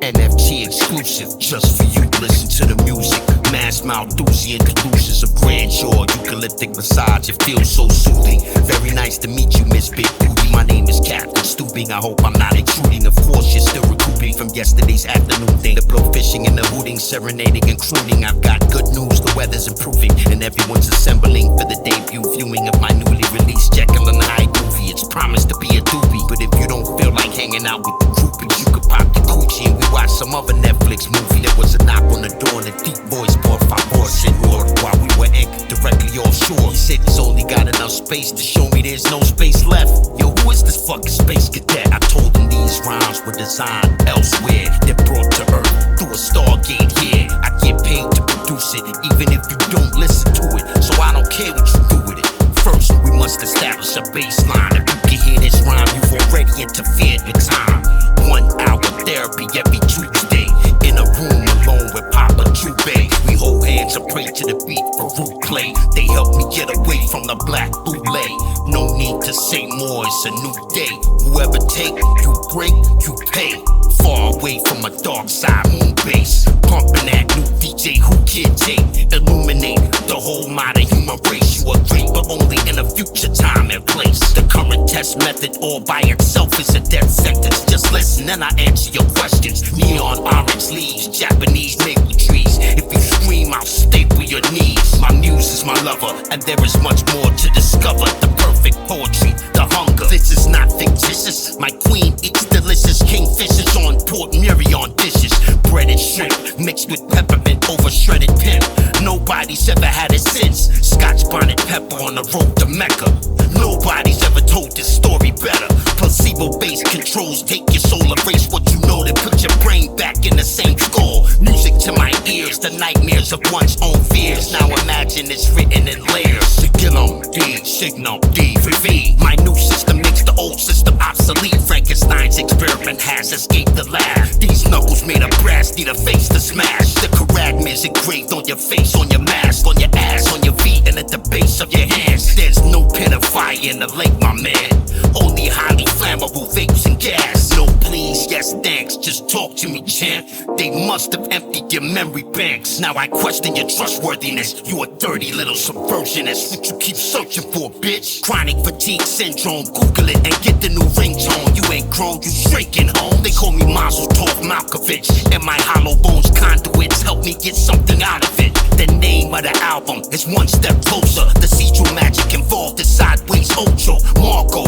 NFT exclusive, just for you. Listen to the music. Mass Malthusian delusions of grandeur. Eucalyptic massage, it feels so soothing. Very nice to meet you, Miss Big Booty. My name is Captain Stooping. I hope I'm not intruding. Of course, you're still recouping from yesterday's afternoon thing. The blow fishing and the hooting, serenading and crooning. I've got good news, the weather's improving, and everyone's assembling for the debut viewing of my newly released Jekyll and Hyde movie. It's promised to be a doobie, but if you don't feel like hanging out with the groupies, you could pop the coochie and we watch some other Netflix movie. There was a knock on the door and a deep voice, por favor, senor, while we were anchored directly offshore. He said he's only got enough space to show me there's no space left. Yo, who is this fucking space cadet? I told him these rhymes were designed elsewhere. They're brought to earth through a stargate here. I get paid to produce it, even if you don't listen to it. So I don't care what you do with it. First, we must establish a baseline. If you can hear this rhyme, you've already interfered with time. 1 hour therapy every Tuesday. In a room alone with Papa Jube. We hold hands and pray to the beat for root play. They help me get away from the black bootleg. No need to say more, it's a new day. Whoever take, you break, you pay. Far away from a dark side moon base. Pumping that new DJ who can take. Illuminate the whole modern human race. You agree, but only in a future time and place. The current test method all by itself is a death sentence. Just listen and I answer your questions. Neon orange leaves, Japanese maple trees. If you scream, I'll staple your knees. My muse is my lover, and there is much more to discover. The perfect poetry, the hunger. This is not fictitious. My queen eats delicious kingfishers on Port Murion dishes. Bread and shrimp mixed with peppermint over shredded pimp. Nobody's ever had it since. Scotch bonnet pepper on the road to Mecca. Nobody's ever told this story better. Placebo-based controls take your soul, erase what you know, then put your brain back in the same score. Music to my ears, the nightmares of one's own fears. Now imagine it's written in layers. Sigillum, D, Signum, D, V. My new system makes the old system obsolete. Frankenstein's experiment has escaped the lab. These knuckles made of brass need a face to smash. The charagma's engraved on your face, on your mask, on your ass, on your feet, and at the base of your hands. There's no pit of fire in the lake, my man. Only highly flammable vapors and gas. No please, yes thanks, just talk to me, champ. They must have emptied your memory banks. Now I question your trustworthiness. You a dirty little subversionist. What you keep searching for, bitch? Chronic fatigue syndrome, Google it and get the new ringtone. You ain't grown, you shaking home. They call me Mazel Tov Malkovich, and my hollow bones conduits help me get something out of it. The name of the album is One Step Closer. The see-through magic involved is Sideways Ocho. Marco,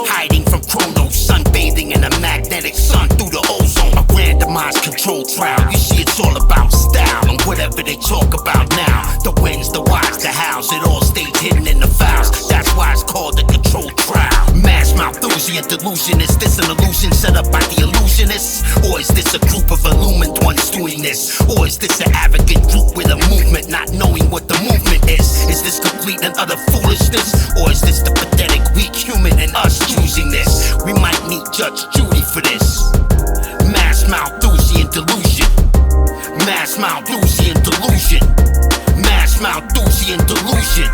hiding from Chronos, sunbathing in a magnetic sun through the ozone. A randomized control trial. You see, it's all about style and whatever they talk about now. The wins, the whys, the hows, it all stays hidden in the files. That's why it's called the control trial. Mass Malthusian delusion. Is this an illusion set up by the illusionists? Or is this a group of illumined ones doing this? Or is this an arrogant group with a movement not knowing what the movement is? Is this complete and utter foolishness? Or is this the pathetic weak human and us choosing this? We might need Judge Judy for this. Mass Malthusian delusion. Mass Malthusian delusion. Mass Malthusian delusion.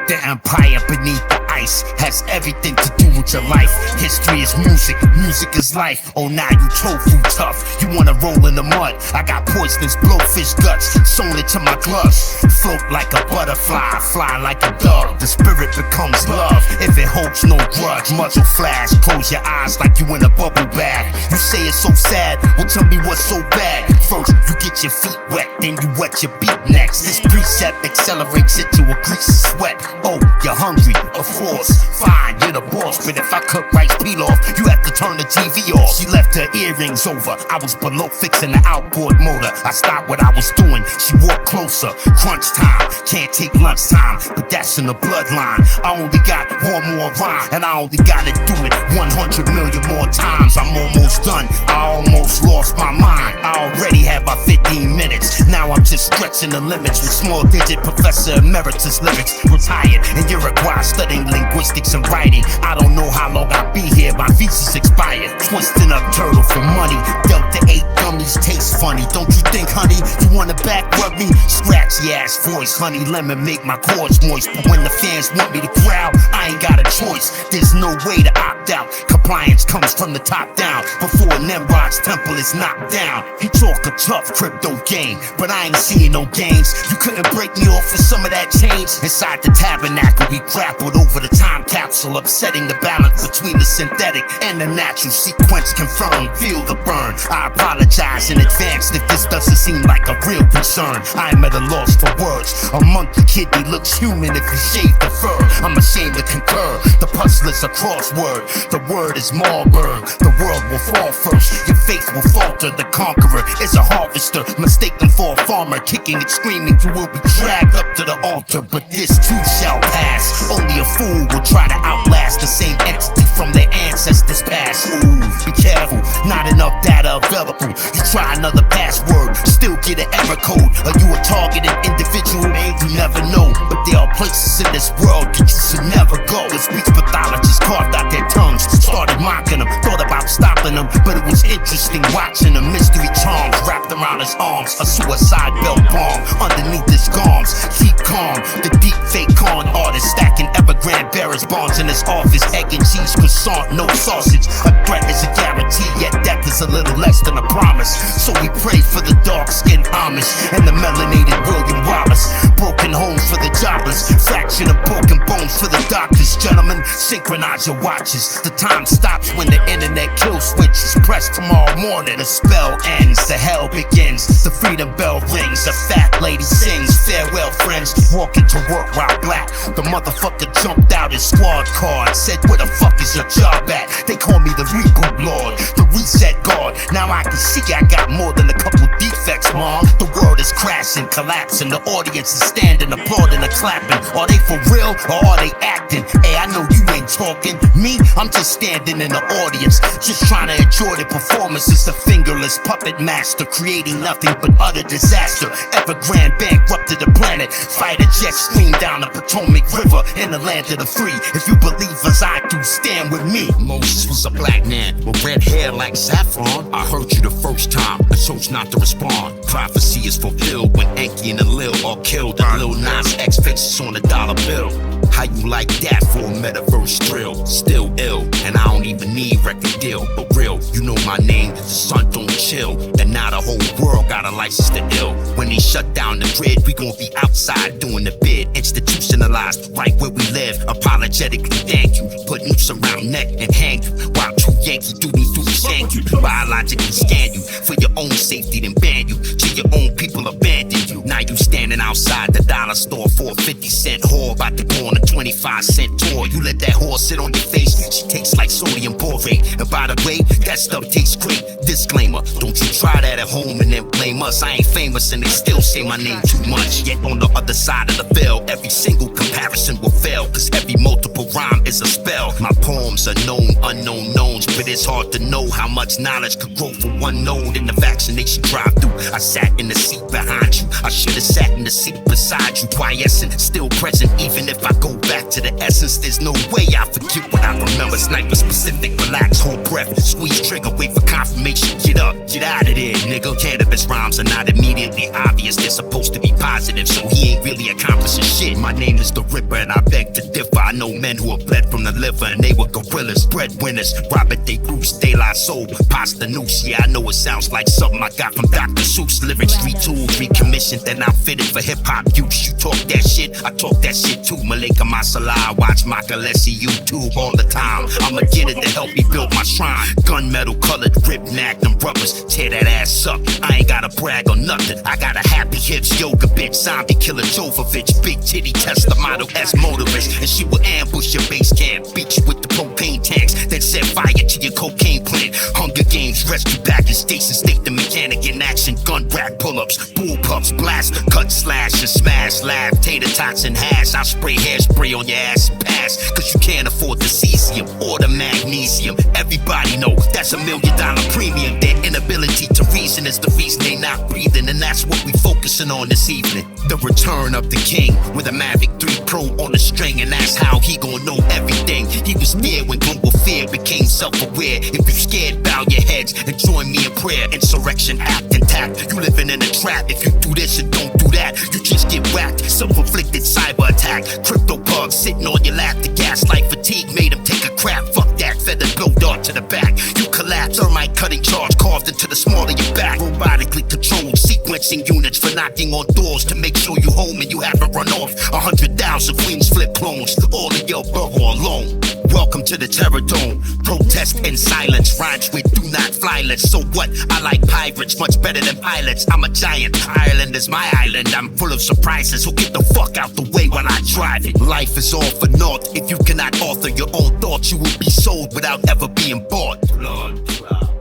The empire beneath the ice has everything to do with your life. History is music, music is life. Oh, now you tofu tough, you wanna roll in the mud. I got poisonous blowfish guts sewn into my gloves. Float like a butterfly, fly like a dove. The spirit becomes love if it holds no grudge. Muzzle flash, close your eyes like you in a bubble bath. You say it's so sad, well tell me what's so bad. First you get your feet wet, then you wet your beat next. This precept accelerates it to a greasy sweat. Oh, you're hungry, of course, fine, you're the boss. But if I cut rice peel off, you have to turn the TV off. She left her earrings over, I was below fixing the outboard motor. I stopped what I was doing, she walked closer. Crunch time, can't take lunch time, but that's in the bloodline. I only got one more rhyme, and I only gotta do it 100 million more times. I'm almost done, I almost lost my mind. I already had my 15 minutes, Now I'm just stretching the limits with small digit professor emeritus lyrics. Retired in Uruguay studying linguistics and writing. I don't know how long I'll be here, my visa's expired. Twisting up turtle for money. Delta 8 gummies taste funny. Don't you think, honey, you wanna back rub me? Scratchy ass voice, honey lemon make my chords moist. But when the fans want me to growl, I ain't got a choice. There's no way to opt out. Compliance comes from the top down. Before Nimrod's temple is knocked down. He talk a tough crypto game, but I ain't seeing no games. You couldn't break me off for some of that change. Inside the tabernacle we grappled over the time capsule, upsetting the balance between the synthetic and the natural. Sequence confirmed, feel the burn. I apologize in advance if this doesn't seem like a real concern. I'm at a loss for words. A monkey kidney looks human if you shave the fur. I'm ashamed to concur. The puzzle is a crossword. The word is Marburg. The world will fall first. Your faith will falter. The conqueror is a harvester, mistaken for a farmer, kicking and screaming. You will be dragged up to the altar, but this too shall pass. Only a fool will try to outlast the same entity from their ancestors past. Ooh, be careful, not enough data available. You try another password, still get an error code. Are you a targeted individual? You never know, but there are places in this world that you should never go. The speech pathologists carved out their tongues, started mocking them, thought about stopping them, but it was interesting watching them. Mystery charms wrapped around his arms, a suicide belt bomb underneath his gums. Keep calm, the deep fake con artist stacking evergrande bearers bonds in his office. Egg and cheese croissant, no sausage. A threat is a guarantee, yet death is a little less than a promise. So we pray for the dark-skinned Amish and the melanated William Wallace. Broken homes for the jobless, fraction of broken bones for the doctors. Gentlemen, synchronize your watches. The time stops when the internet kill switch is pressed. Tomorrow morning the spell ends, the hell begins. The freedom bell rings, a fat lady sings. Farewell friends, walking to work while black. The motherfucker jumped out his squad card, said where the fuck is your job at? They call me the reboot lord, the reset guard. Now I can see I got more than a couple defects, mom. The world is crashing, collapsing. The audience is standing, applauding and clapping. Are they for real or are they acting? Hey, I know you ain't talking. Me, I'm just standing in the audience, just trying to enjoy the performance. It's a fingerless puppet master, creating nothing but utter disaster. Evergrande bankrupted the planet. Fighter jets stream down the Potomac River in the land of the free. If you believe as I do, stand with me. Moses was a black man with red hair like saffron. I heard you the first time, I chose not to respond. Prophecy is fulfilled when Enki and the Lil are killed. And Lil Nas X faces on a dollar bill. How you like that for a metaverse drill? Still ill, and I don't even need record deal. But real, you know my name, the sun don't chill. And now the whole world got a license to ill. When they shut down the grid, we gon' be outside doing the bid. Institutionalized, right where we live. Apologetically thank you. Put noose around neck and hang you. While two Yankee duty shank you. Biologically scan you. For your own safety, then ban you. Till your own people abandon you. Now you standing outside the dollar store for a 50-cent whore. About to go on a 25-cent tour. You let that whore sit on your face. She tastes like sodium borate. And by the way, that stuff tastes great. Disclaimer, don't you try that at home and then blame us. I ain't famous and they still say my name too much. Yet on the other side of the veil, every single comparison will fail. Cause every multiple rhyme is a spell. My poems are known, unknown knowns. But it's hard to know how much knowledge could grow from one node in the vaccination drive-through. I sat in the seat behind you. I should've sat in the seat beside you. Quiescent, still present. Even if I go back to the essence, there's no way I forget what I remember. Sniper specific, relax, hold breath. Squeeze trigger, wait for confirmation. Get up, get out of there, nigga. Cannabis rhymes are not immediately obvious. They're supposed to be positive, so he ain't really accomplishing shit. My name is the Ripper and I beg to differ. I know men who have bled from the liver and they were gorillas, breadwinners. Robert De Bruce, De La Soul, Pasta Noose. Yeah, I know it sounds like something I got from Dr. Seuss. Lyrics retooled, recommissioned, then outfitted for hip-hop use. You talk that shit, I talk that shit too. Malika Masala, watch Makalesi YouTube all the time. I'ma get it to help me build my shrine. Gunmetal colored, ripped magnum rubbers. Tear that ass up, I ain't gotta brag or nothing. I got a happy hips, yoga bitch, zombie killer Jovovich. Big titty Tesla Model S motorist. And she will ambush your base camp, beat you with the propane tanks, then set fire to your cocaine plant. Hunger Games, rescue package, station, state the mechanic in action. Gun rack pull-ups, bull pups, blast, cut, slash, and smash. Laugh, tater tots and hash. I'll spray hairspray on your ass and pass. Cause you can't afford the cesium or the magnesium. Every everybody know that's $1 million premium. Their inability to reason is the reason they not breathing, and that's what we focusing on this evening. The return of the king with a Mavic 3 Pro on the string, and that's how he gon' know everything. He was there when global fear became self-aware. If you scared, bow your heads and join me in prayer. Insurrection, act intact. You living in a trap. If you do this and don't do that, you just get whacked. Self-inflicted cyber attack. Crypto bugs sitting on your lap. The gaslight fatigue made him take a crap. Fuck that, feathered blow dart to the back. You collapse. Thermite cutting charge carved into the small of your back. Robotically controlled sequencing units for knocking on doors to make sure you home and you haven't run off. 100,000 queens flip clones. All of your borough alone. Welcome to the Terror Dome. Protest in silence. Rhymes with do not fly lets. So what? I like pirates much better than pilots. I'm a giant. Ireland is my island. I'm full of surprises. So get the fuck out the way while I drive it. Life is all for naught. If you cannot author your own thoughts, you will be sold without ever being bought. Blood cloud.